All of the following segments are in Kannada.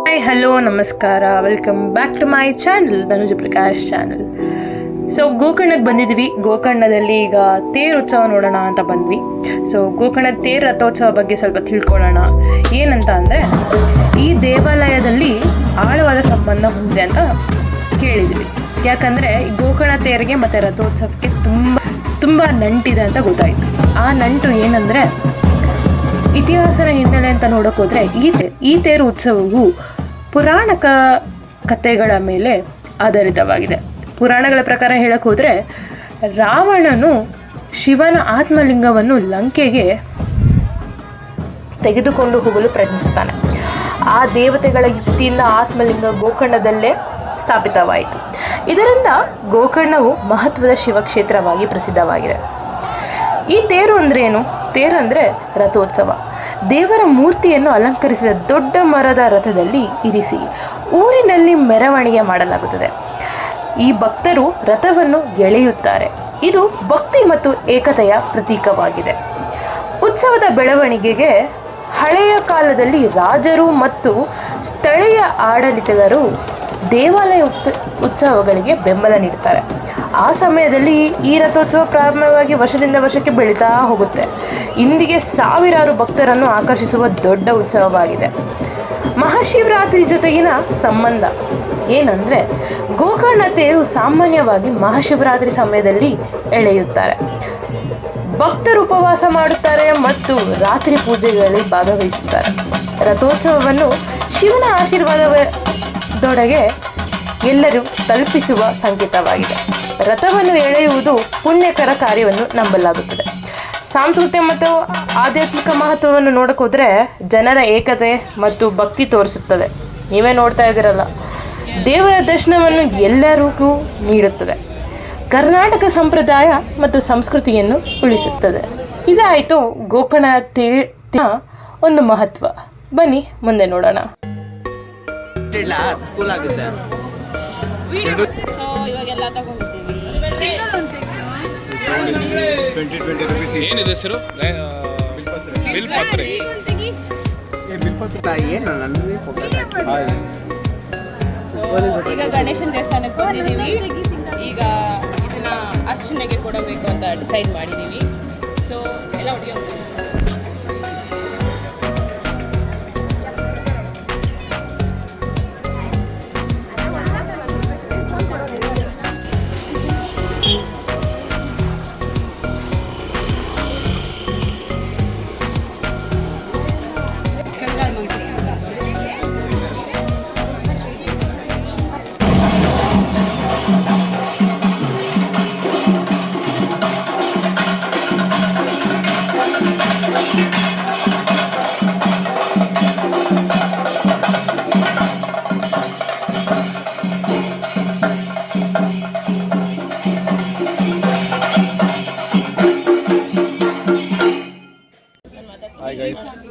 ಹಾಯ್ ಹಲೋ ನಮಸ್ಕಾರ, welcome back to my channel, Dhanuja Prakash channel. So ಗೋಕರ್ಣಕ್ಕೆ ಬಂದಿದ್ವಿ. ಗೋಕರ್ಣದಲ್ಲಿ ಈಗ ತೇರು ಉತ್ಸವ ನೋಡೋಣ ಅಂತ ಬಂದ್ವಿ. ಸೊ ಗೋಕರ್ಣ ತೇರು ರಥೋತ್ಸವ ಬಗ್ಗೆ ಸ್ವಲ್ಪ ತಿಳ್ಕೊಳ್ಳೋಣ. ಏನಂತ ಅಂದರೆ, ಈ ದೇವಾಲಯದಲ್ಲಿ ಆಳವಾದ ಸಂಬಂಧ ಹೊಂದಿದೆ ಅಂತ ಕೇಳಿದ್ವಿ. ಯಾಕಂದರೆ ಗೋಕರ್ಣ ತೇರಿಗೆ ಮತ್ತು ರಥೋತ್ಸವಕ್ಕೆ ತುಂಬ ನಂಟಿದೆ ಅಂತ ಗೊತ್ತಾಯಿತು. ಆ ನಂಟು ಏನಂದರೆ, ಇತಿಹಾಸದ ಹಿನ್ನೆಲೆ ಅಂತ ನೋಡೋಕೆ ಹೋದರೆ ಈ ತೇರು ಉತ್ಸವವು ಪುರಾಣ ಕಥೆಗಳ ಮೇಲೆ ಆಧಾರಿತವಾಗಿದೆ. ಪುರಾಣಗಳ ಪ್ರಕಾರ ಹೇಳಕ್ಕೆ ಹೋದರೆ, ರಾವಣನು ಶಿವನ ಆತ್ಮಲಿಂಗವನ್ನು ಲಂಕೆಗೆ ತೆಗೆದುಕೊಂಡು ಹೋಗಲು ಪ್ರಯತ್ನಿಸುತ್ತಾನೆ. ಆ ದೇವತೆಗಳ ಯುಕ್ತಿಯಿಂದ ಆತ್ಮಲಿಂಗ ಗೋಕರ್ಣದಲ್ಲೇ ಸ್ಥಾಪಿತವಾಯಿತು. ಇದರಿಂದ ಗೋಕರ್ಣವು ಮಹತ್ವದ ಶಿವಕ್ಷೇತ್ರವಾಗಿ ಪ್ರಸಿದ್ಧವಾಗಿದೆ. ಈ ತೇರು ಅಂದರೆ ಏನು? ತೇರು ಅಂದರೆ ರಥೋತ್ಸವ. ದೇವರ ಮೂರ್ತಿಯನ್ನು ಅಲಂಕರಿಸಿದ ದೊಡ್ಡ ಮರದ ರಥದಲ್ಲಿ ಇರಿಸಿ ಊರಿನಲ್ಲಿ ಮೆರವಣಿಗೆ ಮಾಡಲಾಗುತ್ತದೆ. ಈ ಭಕ್ತರು ರಥವನ್ನು ಎಳೆಯುತ್ತಾರೆ. ಇದು ಭಕ್ತಿ ಮತ್ತು ಏಕತೆಯ ಪ್ರತೀಕವಾಗಿದೆ. ಉತ್ಸವದ ಬೆಳವಣಿಗೆಗೆ ಹಳೆಯ ಕಾಲದಲ್ಲಿ ರಾಜರು ಮತ್ತು ಸ್ಥಳೀಯ ಆಡಳಿತಗಾರರು ದೇವಾಲಯ ಉತ್ಸವಗಳಿಗೆ ಬೆಂಬಲ ನೀಡುತ್ತಾರೆ. ಆ ಸಮಯದಲ್ಲಿ ಈ ರಥೋತ್ಸವ ಪ್ರಾರಂಭವಾಗಿ ವರ್ಷದಿಂದ ವರ್ಷಕ್ಕೆ ಬೆಳೀತಾ ಹೋಗುತ್ತೆ. ಇಂದಿಗೆ ಸಾವಿರಾರು ಭಕ್ತರನ್ನು ಆಕರ್ಷಿಸುವ ದೊಡ್ಡ ಉತ್ಸವವಾಗಿದೆ. ಮಹಾಶಿವರಾತ್ರಿ ಜೊತೆಗಿನ ಸಂಬಂಧ ಏನಂದರೆ, ಗೋಕರ್ಣ ತೇರು ಸಾಮಾನ್ಯವಾಗಿ ಮಹಾಶಿವರಾತ್ರಿ ಸಮಯದಲ್ಲಿ ಎಳೆಯುತ್ತಾರೆ. ಭಕ್ತರು ಉಪವಾಸ ಮಾಡುತ್ತಾರೆ ಮತ್ತು ರಾತ್ರಿ ಪೂಜೆಗಳಲ್ಲಿ ಭಾಗವಹಿಸುತ್ತಾರೆ. ರಥೋತ್ಸವವನ್ನು ಶಿವನ ಆಶೀರ್ವಾದದೊಳಗೆ ಎಲ್ಲರೂ ತಲುಪಿಸುವ ಸಂಕೇತವಾಗಿದೆ. ರಥವನ್ನು ಎಳೆಯುವುದು ಪುಣ್ಯಕರ ಕಾರ್ಯವನ್ನು ನಂಬಲಾಗುತ್ತದೆ. ಸಾಂಸ್ಕೃತಿಕ ಮತ್ತು ಆಧ್ಯಾತ್ಮಿಕ ಮಹತ್ವವನ್ನು ನೋಡೋಕೋದ್ರೆ ಜನರ ಏಕತೆ ಮತ್ತು ಭಕ್ತಿ ತೋರಿಸುತ್ತದೆ. ನೀವೇ ನೋಡ್ತಾ ಇದ್ದೀರಲ್ಲ, ದೇವರ ದರ್ಶನವನ್ನು ಎಲ್ಲರಿಗೂ ನೀಡುತ್ತದೆ. ಕರ್ನಾಟಕ ಸಂಪ್ರದಾಯ ಮತ್ತು ಸಂಸ್ಕೃತಿಯನ್ನು ಉಳಿಸುತ್ತದೆ. ಇದಾಯಿತು ಗೋಕರ್ಣ ತೇರಿನ ಒಂದು ಮಹತ್ವ. ಬನ್ನಿ ಮುಂದೆ ನೋಡೋಣ. ಇವಾಗೆಲ್ಲ ತಗೊಂಡಿದ್ದೀವಿ. ಏನಿದೆ ಹೆಸರು? ಬಿಲ್ಪತ್ರೆ. ಈಗ ಗಣೇಶನ ದೇವಸ್ಥಾನಕ್ಕೆ ಬಂದಿದ್ದೀವಿ. ಈಗ ಇದನ್ನ ಅರ್ಚನೆಗೆ ಕೊಡಬೇಕು ಅಂತ ಡಿಸೈಡ್ ಮಾಡಿದ್ದೀವಿ. ಸೊ ಎಲ್ಲ ಒಟ್ಟಿಗೆ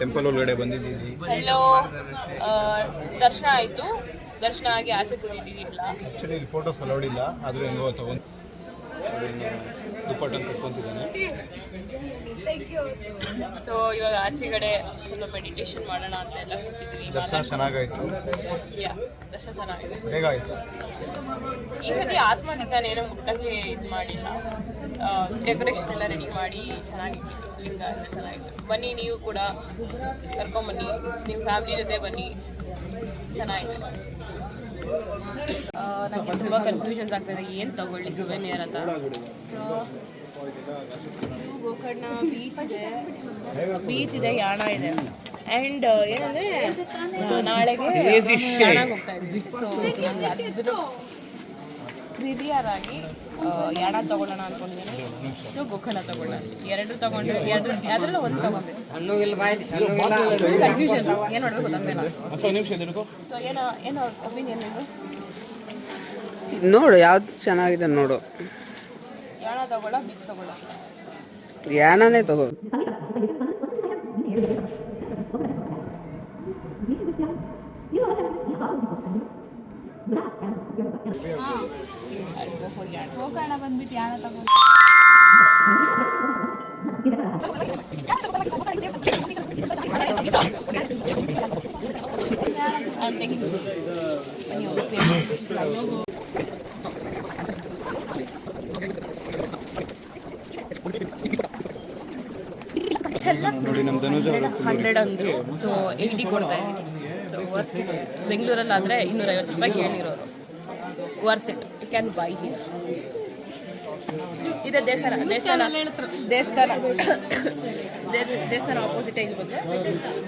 ಟೆಂಪಲ್ ಒಳಗಡೆ ಬಂದಿದ್ದೀವಿ. ಎಲ್ಲೋ ದರ್ಶನ ಆಯಿತು. ದರ್ಶನ ಆಗಿ ಆಚೆ ಕೂತಿದ್ದೀವಿ. ಇಲ್ಲ ಆ್ಯಕ್ಚುಲಿ ಇಲ್ಲಿ ಫೋಟೋಸ್ ಅಲೌಡ್ ಇಲ್ಲ, ಆದರೂ ಹೆಂಗೋ ತಗೊಂಡು ದುಪ್ಪಟ್ಟನ್ನು ಕಟ್ಕೊತಿದ್ದಾನೆ. ಸೊ ಇವಾಗ ಆಚೆಗಡೆ ಸ್ವಲ್ಪ ಮೆಡಿಟೇಷನ್ ಮಾಡೋಣ ಅಂತ ಎಲ್ಲ ಕೂತಿದ್ವಿ. ದರ್ಶನ ಚೆನ್ನಾಗಾಯಿತು. ದರ್ಶನ ಚೆನ್ನಾಗಿದೆ. ಹೇಗಾಯಿತು? ಈ ಸತಿ ಆತ್ಮಲಿಂಗನೇನೋ ಮುಟ್ಟಕ್ಕೆ ಇದು ಮಾಡಿಲ್ಲ. ಡೆಕೋರೇಷನ್ ಎಲ್ಲ ರೆಡಿ ಮಾಡಿ ಚೆನ್ನಾಗಿತ್ತು. ಲಿಂಗ ಎಲ್ಲ ಚೆನ್ನಾಗಿತ್ತು. ಬನ್ನಿ, ನೀವು ಕೂಡ ಕರ್ಕೊಂಬನ್ನಿ, ನಿಮ್ಮ ಫ್ಯಾಮಿಲಿ ಜೊತೆ ಬನ್ನಿ, ಚೆನ್ನಾಗಿದೆ. ನನಗೆ ತುಂಬ ಕನ್ಫ್ಯೂಷನ್ಸ್ ಆಗ್ತಾಯಿದೆ, ಏನು ತಗೊಳ್ಳಿ ಸುವೆನಿಯರ್ ಅಂತ. ಗೋಕರ್ಣ ಬೀಚ್ ಇದೆ, ಯಾಣ ಇದೆ. ಆ್ಯಂಡ್ ಏನಂದರೆ ನಾಳೆಗೆ ಯಾಣಾಗೆ ಹೋಗ್ತಾ ಇದ್ವಿ. ಸೊ ನಂಗೆ ಅದ್ರ ಪ್ರಿರಿಯರಾಗಿ ಯಾಣ ತೊಗೊಳ್ಳೋಣ ಅಂದ್ಕೊಂಡಿದ್ದೀನಿ. ಇದು ಗೋಕರ್ಣ ತೊಗೊಳ್ಳೋಣ. ಎರಡು ತೊಗೊಂಡ್ರೆ ಯಾವ್ದ್ರಲ್ಲ ಒಂದು ತೊಗೊಬೇಕು. ಕನ್ಫ್ಯೂಷನ್ ಏನು ಮಾಡಬೇಕು ಗೊತ್ತಾಗ್ತಿಲ್ಲ. ಸೊ ಏನೋ ಒಪಿನಿಯನ್ ಇದು ನೋಡು, ಯಾವ್ದು ಚೆನ್ನಾಗಿದೆ ನೋಡು. ಯಾಣ ತಗೊಳ್ಳ, ಬೀಚ್ ತಗೊಳ್ಳ? ಯಾಣನೇ ತಗೋ. ಗೋಕರ್ಣ ಬಂದ್ಬಿಟ್ಟು ಯಾಣ ತಗೊಂಡು ತೆಗಿ ನೋಡಿ ನಮ್ಮ ಧನುಜ ಅವರು 100 ಅಂದರು ಸೊ 80 ಕೊಡ್ತಾ ಇದ್ದೀನಿ ಸೊ ವರ್ತ್ ಇಟ್ ಬೆಂಗಳೂರಲ್ಲಾದರೆ 250 ರೂಪಾಯಿ ಕೇಳಿರೋರು worth it you can buy here ಇದೆ ದೇವಸ್ಥಾನ ಆಪೋಸಿಟ್ ಇಲ್ಲಿ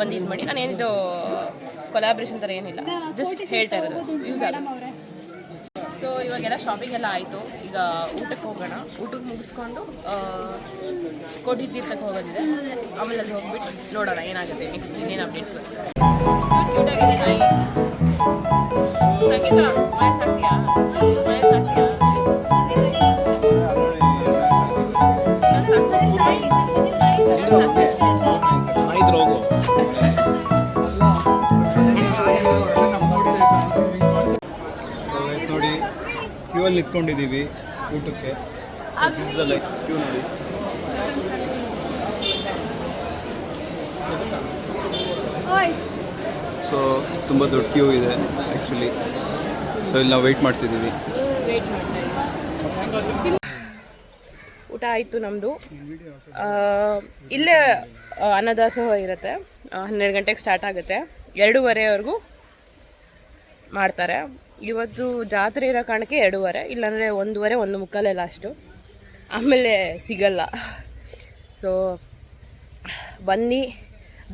ಬಂದು ಇದು ಮಾಡಿ ನಾನು ಏನಿದು ಕೊಲಾಬ್ರೇಷನ್ ಥರ ಏನಿಲ್ಲ ಜಸ್ಟ್ ಹೇಳ್ತಾ ಇರೋದು ಯೂಸ್ ಆಗುತ್ತೆ ಸೊ ಇವಾಗೆಲ್ಲ ಶಾಪಿಂಗ್ ಎಲ್ಲ ಆಯಿತು ಈಗ ಊಟಕ್ಕೆ ಹೋಗೋಣ ಊಟಕ್ಕೆ ಮುಗಿಸ್ಕೊಂಡು ಕೋಟಿ ತೀರ್ಥಕ್ಕೆ ಹೋಗೋದಿದೆ ಆಮೇಲೆ ಅಲ್ಲಿ ಹೋಗ್ಬಿಟ್ಟು ನೋಡೋಣ ಏನಾಗುತ್ತೆ ನೆಕ್ಸ್ಟ್ ಇನ್ನೇನು ಅಪ್ಡೇಟ್ಸ್ ಬರುತ್ತೆ ಕ್ಯೂಟಾಗಿದೆ ನಾಯಿ ಸಂಗೀತ ವಾಯ್ಸ್ ಆಗ್ತೀಯಾ ನೋಡಿ ಕ್ಯೂ ಅಲ್ಲಿ ನಿಂತ್ಕೊಂಡಿದ್ದೀವಿ ಊಟಕ್ಕೆ ಲೈಕ್ ಕ್ಯೂ ನೋಡಿ ಸೊ ತುಂಬ ದೊಡ್ಡ ಕ್ಯೂ ಇದೆ ಆ್ಯಕ್ಚುಲಿ ಸೊ ಇಲ್ಲಿ ನಾವು ವೆಯ್ಟ್ ಮಾಡ್ತಿದ್ದೀವಿ ಊಟ ಆಯಿತು ನಮ್ಮದು ಇಲ್ಲೇ ಅನ್ನದಾಸೋಹ ಇರುತ್ತೆ 12 ಗಂಟೆಗೆ ಸ್ಟಾರ್ಟ್ ಆಗುತ್ತೆ 2:30ವರೆಗೂ ಮಾಡ್ತಾರೆ ಇವತ್ತು ಜಾತ್ರೆ ಇರೋ ಕಾರಣಕ್ಕೆ 2:30 ಇಲ್ಲಾಂದರೆ 1:30 1:45 ಲಾಸ್ಟು ಆಮೇಲೆ ಸಿಗಲ್ಲ ಸೊ ಬನ್ನಿ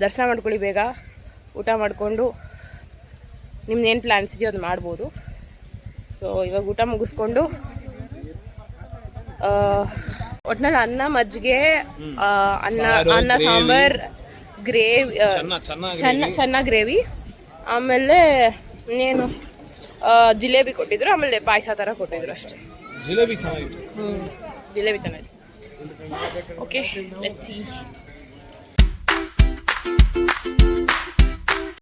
ದರ್ಶನ ಮಾಡ್ಕೊಳ್ಳಿ ಬೇಗ ಊಟ ಮಾಡಿಕೊಂಡು ನಿಮ್ದೇನು ಪ್ಲ್ಯಾನ್ಸ್ ಇದೆಯೋ ಅದು ಮಾಡ್ಬೋದು ಸೊ ಇವಾಗ ಊಟ ಮುಗಿಸ್ಕೊಂಡು ಒಟ್ನಲ್ಲಿ ಅನ್ನ ಮಜ್ಜಿಗೆ ಅನ್ನ ಸಾಂಬಾರ್ ಗ್ರೇವಿ ಚೆನ್ನಾಗಿ ಗ್ರೇವಿ ಆಮೇಲೆ ಇನ್ನೇನು ಜಿಲೇಬಿ ಕೊಟ್ಟಿದ್ರು ಆಮೇಲೆ ಪಾಯಸ ಥರ ಕೊಟ್ಟಿದ್ರು ಅಷ್ಟೇ ಜಿಲೇಬಿ ಚೆನ್ನಾಗಿತ್ತು ಜಿಲೇಬಿ ಚೆನ್ನಾಗಿತ್ತು ಓಕೆ ಲೆಟ್ಸ್ ಸಿ